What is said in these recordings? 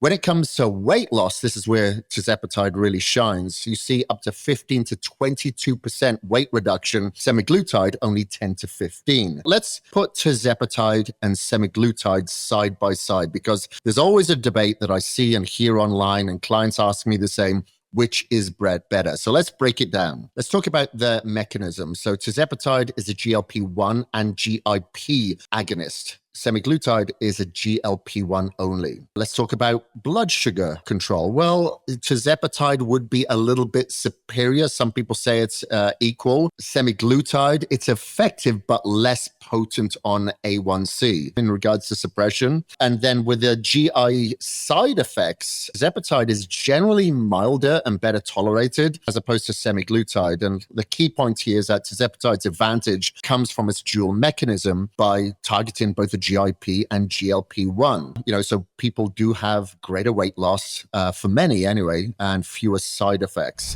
When it comes to weight loss, this is where tirzepatide really shines. You see up to 15 to 22% weight reduction, semaglutide only 10 to 15. Let's put tirzepatide and semaglutide side by side, because there's always a debate that I see and hear online, and clients ask me the same: which is better? So let's break it down. Let's talk about the mechanism. So tirzepatide is a GLP-1 and GIP agonist. Semaglutide is a GLP-1 only. Let's talk about blood sugar control. Well, tirzepatide would be a little bit superior. Some people say it's equal. Semaglutide, it's effective but less potent on A1C in regards to suppression. And then with the GI side effects, tirzepatide is generally milder and better tolerated as opposed to semaglutide. And the key point here is that tirzepatide's advantage comes from its dual mechanism by targeting both the GIP and GLP-1. So people do have greater weight loss, for many anyway, and fewer side effects.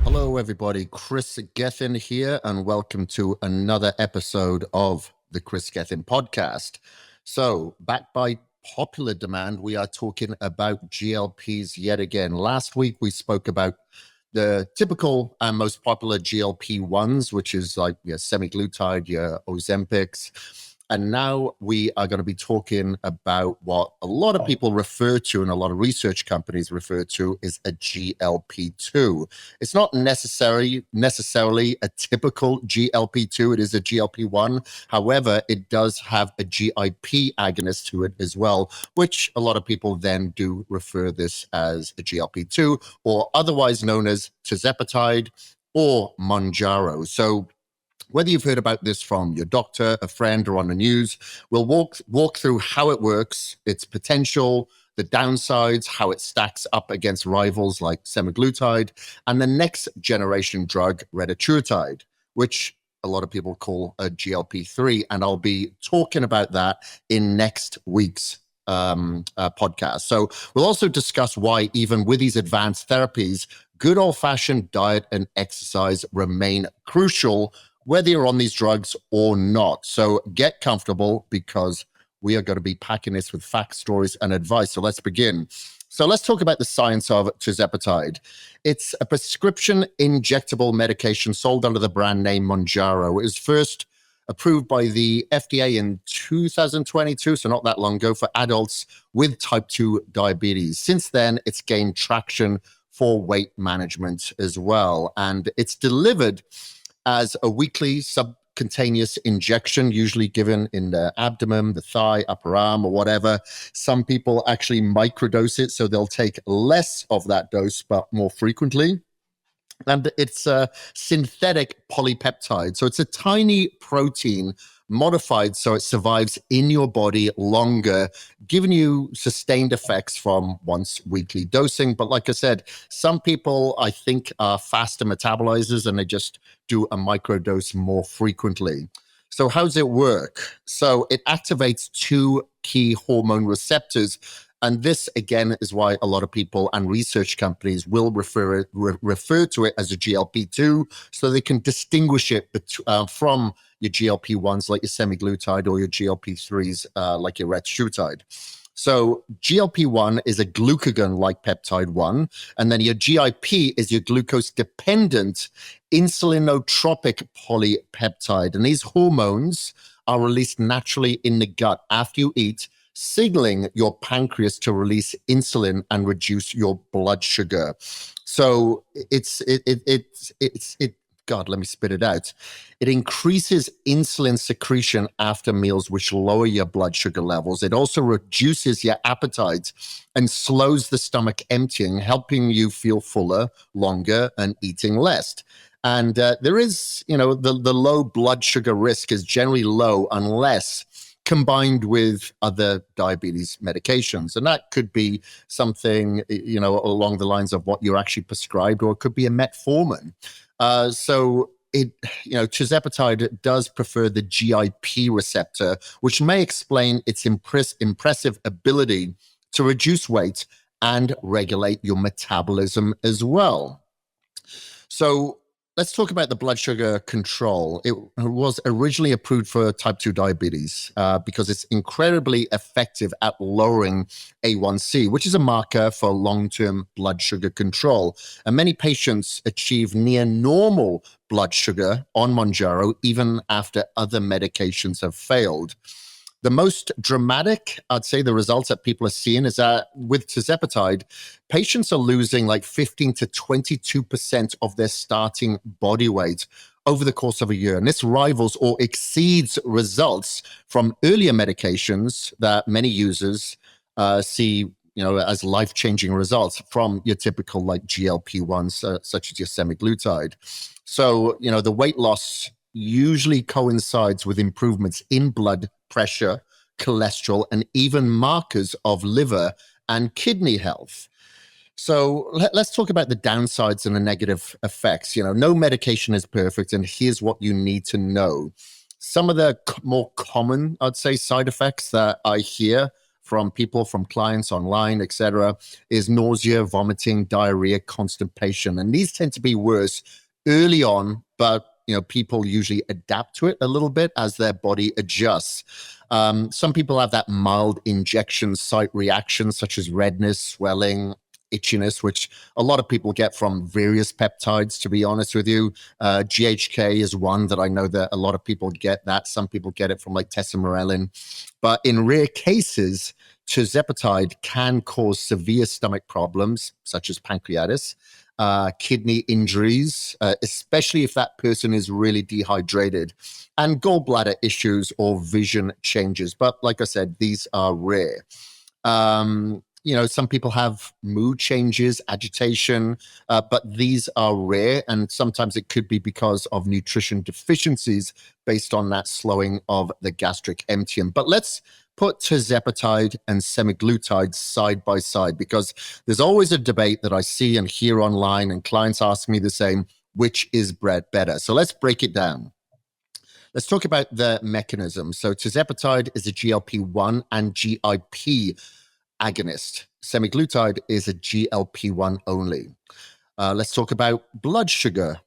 Hello, everybody. Kris Gethin here, and welcome to another episode of the Kris Gethin Podcast. So, backed by popular demand, we are talking about GLPs yet again. Last week, we spoke about the typical and most popular GLP-1s, which is like your semaglutide, your Ozempics. And now we are going to be talking about what a lot of people refer to and a lot of research companies refer to is a GLP-2. It's not necessarily a typical GLP-2. It is a GLP-1. However, it does have a GIP agonist to it as well, which a lot of people then do refer this as a GLP-2, or otherwise known as tirzepatide or Mounjaro. So whether you've heard about this from your doctor, a friend, or on the news, we'll walk through how it works, its potential, the downsides, how it stacks up against rivals like semaglutide, and the next generation drug, retatrutide, which a lot of people call a GLP-3. And I'll be talking about that in next week's podcast. So we'll also discuss why, even with these advanced therapies, good old-fashioned diet and exercise remain crucial, whether you're on these drugs or not. So get comfortable, because we are going to be packing this with facts, stories, and advice. So let's begin. So let's talk about the science of tirzepatide. It's a prescription injectable medication sold under the brand name Mounjaro. It was first approved by the FDA in 2022, so not that long ago, for adults with type 2 diabetes. Since then, it's gained traction for weight management as well. And it's delivered as a weekly subcutaneous injection, usually given in the abdomen, the thigh, upper arm, or whatever. Some people actually microdose it, so they'll take less of that dose, but more frequently. And it's a synthetic polypeptide. So it's a tiny protein modified so it survives in your body longer, giving you sustained effects from once weekly dosing. But like I said, some people, I think, are faster metabolizers and they just do a microdose more frequently. So how does it work? So it activates two key hormone receptors. And this, again, is why a lot of people and research companies will refer to it as a GLP-2, so they can distinguish it from your GLP-1s like your semaglutide or your GLP-3s like your retatrutide. So GLP-1 is a glucagon-like peptide 1, and then your GIP is your glucose-dependent insulinotropic polypeptide. And these hormones are released naturally in the gut after you eat, signaling your pancreas to release insulin and reduce your blood sugar. So God, let me spit it out. It increases insulin secretion after meals, which lower your blood sugar levels. It also reduces your appetite and slows the stomach emptying, helping you feel fuller, longer, and eating less. And there is, the low blood sugar risk is generally low unless combined with other diabetes medications. And that could be something, along the lines of what you're actually prescribed, or it could be a metformin. So tirzepatide does prefer the GIP receptor, which may explain its impressive ability to reduce weight and regulate your metabolism as well. So Let's talk about the blood sugar control. It was originally approved for type 2 diabetes because it's incredibly effective at lowering A1C, which is a marker for long-term blood sugar control. And many patients achieve near normal blood sugar on Mounjaro even after other medications have failed. The most dramatic, I'd say, the results that people are seeing is that with tirzepatide, patients are losing like 15 to 22% of their starting body weight over the course of a year. And this rivals or exceeds results from earlier medications that many users see as life-changing results from your typical like GLP-1s, such as your semaglutide. So, the weight loss usually coincides with improvements in blood pressure, cholesterol, and even markers of liver and kidney health. So let's talk about the downsides and the negative effects. No medication is perfect, and here's what you need to know. Some of the more common, I'd say, side effects that I hear from people, from clients online, etc., is nausea, vomiting, diarrhea, constipation. And these tend to be worse early on, but people usually adapt to it a little bit as their body adjusts. Some people have that mild injection site reaction, such as redness, swelling, itchiness, which a lot of people get from various peptides, to be honest with you. GHK is one that I know that a lot of people get that. Some people get it from like tesamorelin. But in rare cases, tirzepatide can cause severe stomach problems, such as pancreatitis, kidney injuries, especially if that person is really dehydrated, and gallbladder issues or vision changes. But like I said, these are rare. Some people have mood changes, agitation, but these are rare. And sometimes it could be because of nutrition deficiencies based on that slowing of the gastric emptying. But let's put tirzepatide and semaglutide side by side, because there's always a debate that I see and hear online, and clients ask me the same, which is better? So let's break it down. Let's talk about the mechanism. So tirzepatide is a GLP-1 and GIP agonist. Semaglutide is a GLP-1 only. Let's talk about blood sugar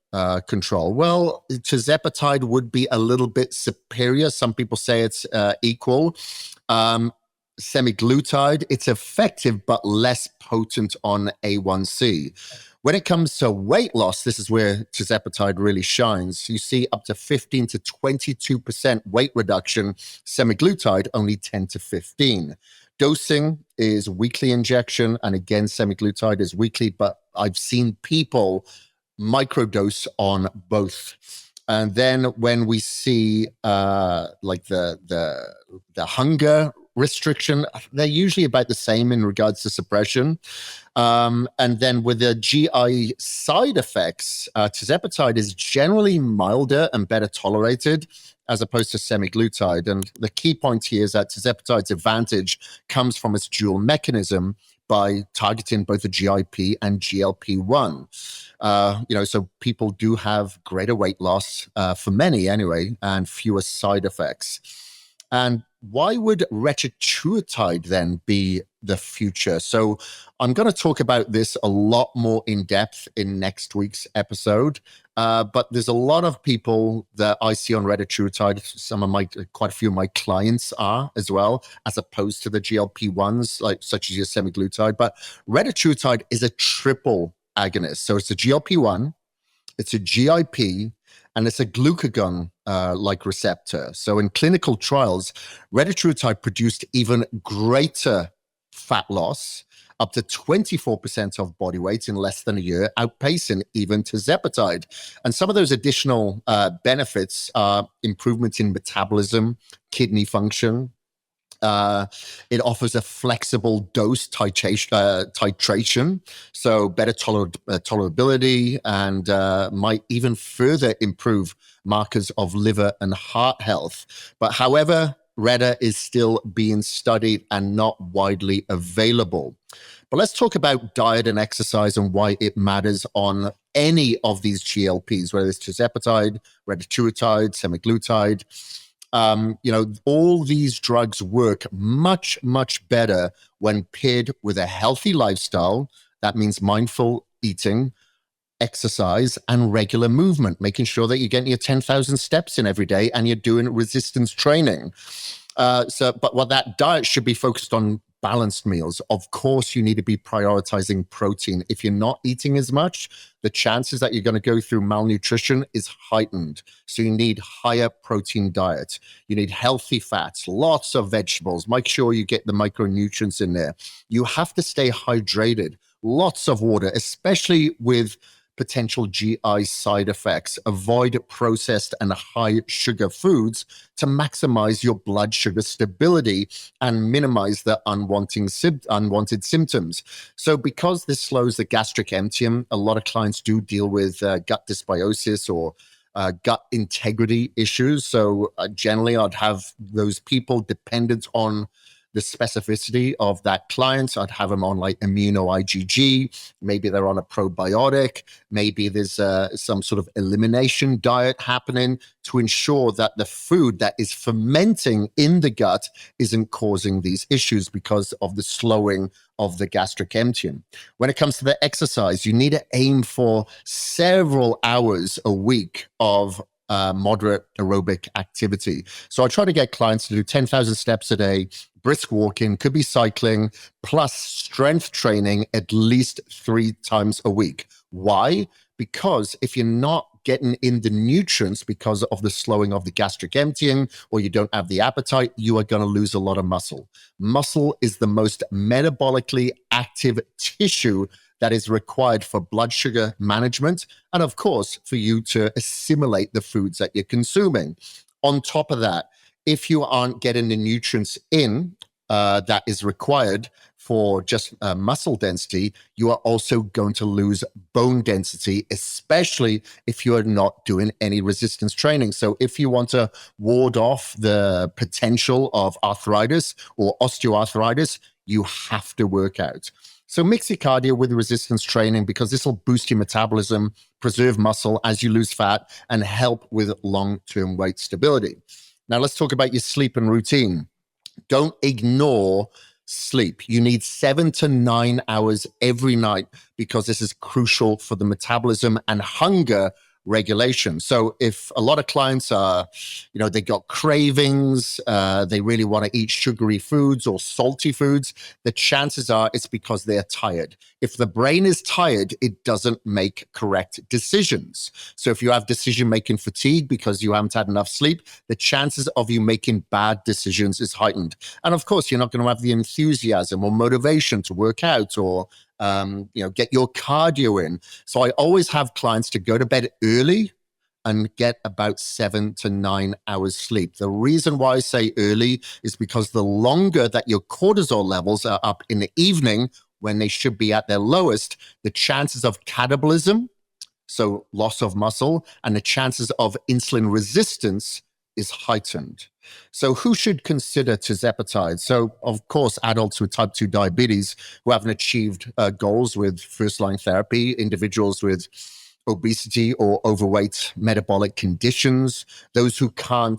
control. Well, tirzepatide would be a little bit superior. Some people say it's equal. Semaglutide, it's effective but less potent on A1C. When it comes to weight loss, this is where tirzepatide really shines. You see up to 15 to 22% weight reduction. Semaglutide, only 10 to 15. Dosing is weekly injection, and again, semaglutide is weekly, but I've seen people microdose on both. And then when we see like the hunger restriction, they're usually about the same in regards to suppression. And then with the GI side effects, tirzepatide is generally milder and better tolerated as opposed to semaglutide. And the key point here is that tirzepatide's advantage comes from its dual mechanism by targeting both the GIP and GLP-1. So people do have greater weight loss, for many anyway, and fewer side effects. And why would retatrutide then be the future? So I'm going to talk about this a lot more in depth in next week's episode. But there's a lot of people that I see on retatrutide. Quite a few of my clients are as well, as opposed to the GLP-1s, such as your semaglutide. But retatrutide is a triple agonist. So it's a GLP-1, it's a GIP, and it's a glucagon receptor. So in clinical trials, retatrutide produced even greater fat loss, up to 24% of body weight in less than a year, outpacing even tirzepatide. And some of those additional benefits are improvements in metabolism, kidney function. It offers a flexible dose titration, so better tolerability, and might even further improve markers of liver and heart health. But however, Reta is still being studied and not widely available. But let's talk about diet and exercise and why it matters on any of these GLPs, whether it's tirzepatide, retatrutide, semaglutide. All these drugs work much, much better when paired with a healthy lifestyle. That means mindful eating, exercise and regular movement, making sure that you're getting your 10,000 steps in every day and you're doing resistance training. But what that diet should be focused on balanced meals. Of course, you need to be prioritizing protein. If you're not eating as much, the chances that you're going to go through malnutrition is heightened. So you need higher protein diet. You need healthy fats, lots of vegetables. Make sure you get the micronutrients in there. You have to stay hydrated, lots of water, especially with potential GI side effects. Avoid processed and high sugar foods to maximize your blood sugar stability and minimize the unwanted symptoms. So because this slows the gastric emptying, a lot of clients do deal with gut dysbiosis or gut integrity issues. So generally, I'd have those people dependent on the specificity of that client. I'd have them on like immuno IgG. Maybe they're on a probiotic. Maybe there's some sort of elimination diet happening to ensure that the food that is fermenting in the gut isn't causing these issues because of the slowing of the gastric emptying. When it comes to the exercise, you need to aim for several hours a week of moderate aerobic activity. So I try to get clients to do 10,000 steps a day, brisk walking, could be cycling, plus strength training at least 3 times a week. Why? Because if you're not getting in the nutrients because of the slowing of the gastric emptying, or you don't have the appetite, you are going to lose a lot of muscle. Muscle is the most metabolically active tissue that is required for blood sugar management, and of course, for you to assimilate the foods that you're consuming. On top of that, if you aren't getting the nutrients in that is required for just muscle density, you are also going to lose bone density, especially if you are not doing any resistance training. So if you want to ward off the potential of arthritis or osteoarthritis, you have to work out. So mix your cardio with resistance training because this will boost your metabolism, preserve muscle as you lose fat, and help with long-term weight stability. Now let's talk about your sleep and routine. Don't ignore sleep. You need 7 to 9 hours every night because this is crucial for the metabolism and hunger regulation. So if a lot of clients are, they got cravings, they really want to eat sugary foods or salty foods, the chances are it's because they're tired. If the brain is tired, it doesn't make correct decisions. So if you have decision-making fatigue because you haven't had enough sleep, the chances of you making bad decisions is heightened. And of course, you're not going to have the enthusiasm or motivation to work out or get your cardio in. So I always have clients to go to bed early and get about 7 to 9 hours sleep. The reason why I say early is because the longer that your cortisol levels are up in the evening when they should be at their lowest, the chances of catabolism, so loss of muscle, and the chances of insulin resistance is heightened. So who should consider tirzepatide? So of course, adults with type 2 diabetes who haven't achieved goals with first-line therapy, individuals with obesity or overweight metabolic conditions, those who can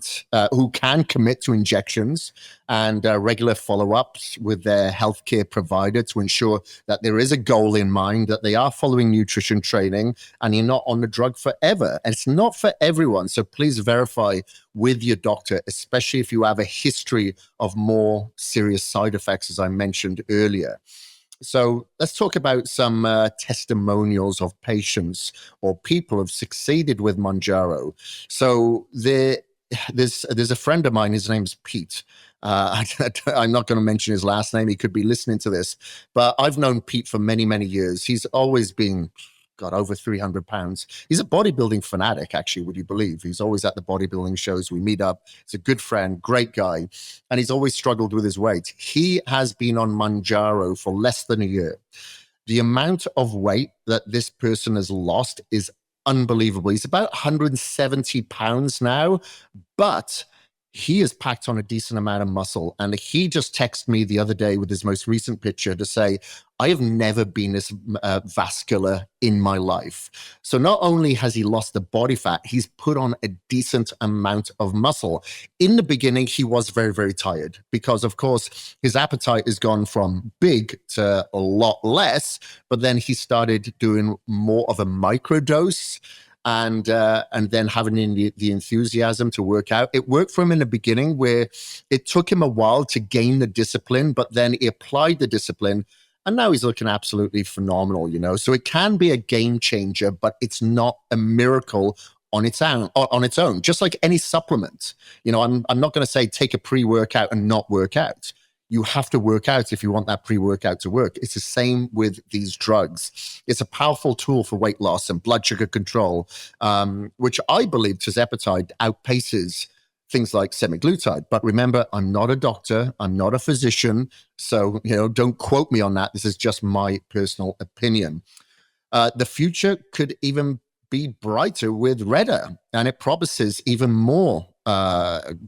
commit to injections and regular follow-ups with their healthcare provider to ensure that there is a goal in mind, that they are following nutrition training, and you're not on the drug forever. And it's not for everyone. So please verify with your doctor, especially if you have a history of more serious side effects, as I mentioned earlier. So let's talk about some testimonials of patients or people who've succeeded with Mounjaro. So there's a friend of mine, his name's Pete. I'm not going to mention his last name. He could be listening to this, but I've known Pete for many, many years. He's always been, over 300 pounds. He's a bodybuilding fanatic, actually, would you believe? He's always at the bodybuilding shows. We meet up. He's a good friend, great guy. And he's always struggled with his weight. He has been on Mounjaro for less than a year. The amount of weight that this person has lost is unbelievable. He's about 170 pounds now, but he has packed on a decent amount of muscle. And he just texted me the other day with his most recent picture to say, I have never been this vascular in my life. So not only has he lost the body fat, he's put on a decent amount of muscle. In the beginning, he was very, very tired because, of course, his appetite has gone from big to a lot less. But then he started doing more of a microdose and then having the enthusiasm to work out. It worked for him in the beginning where it took him a while to gain the discipline, but then he applied the discipline and now he's looking absolutely phenomenal, you know? So it can be a game changer, but it's not a miracle on its own, just like any supplement. You know, I'm not going to say take a pre-workout and not work out. You have to work out if you want that pre-workout to work. It's the same with these drugs. It's a powerful tool for weight loss and blood sugar control, which I believe tirzepatide outpaces things like semaglutide. But remember, I'm not a doctor. I'm not a physician. So, you know, don't quote me on that. This is just my personal opinion. The future could even be brighter with Retta, and it promises even more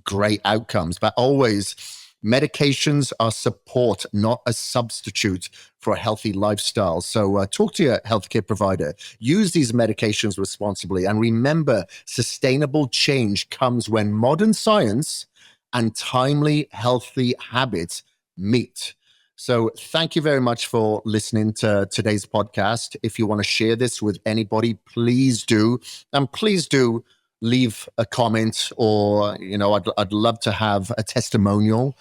great outcomes. But always, medications are support, not a substitute for a healthy lifestyle. So talk to your healthcare provider. Use these medications responsibly. And remember, sustainable change comes when modern science and timely, healthy habits meet. So thank you very much for listening to today's podcast. If you want to share this with anybody, please do. And please do leave a comment, or, you know, I'd love to have a testimonial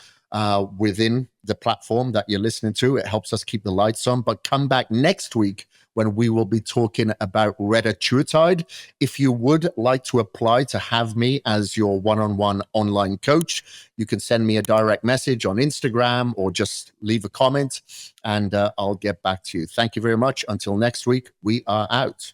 within the platform that you're listening to. It helps us keep the lights on. But come back next week when we will be talking about retatrutide. If you would like to apply to have me as your one-on-one online coach, you can send me a direct message on Instagram or just leave a comment and I'll get back to you. Thank you very much. Until next week, we are out.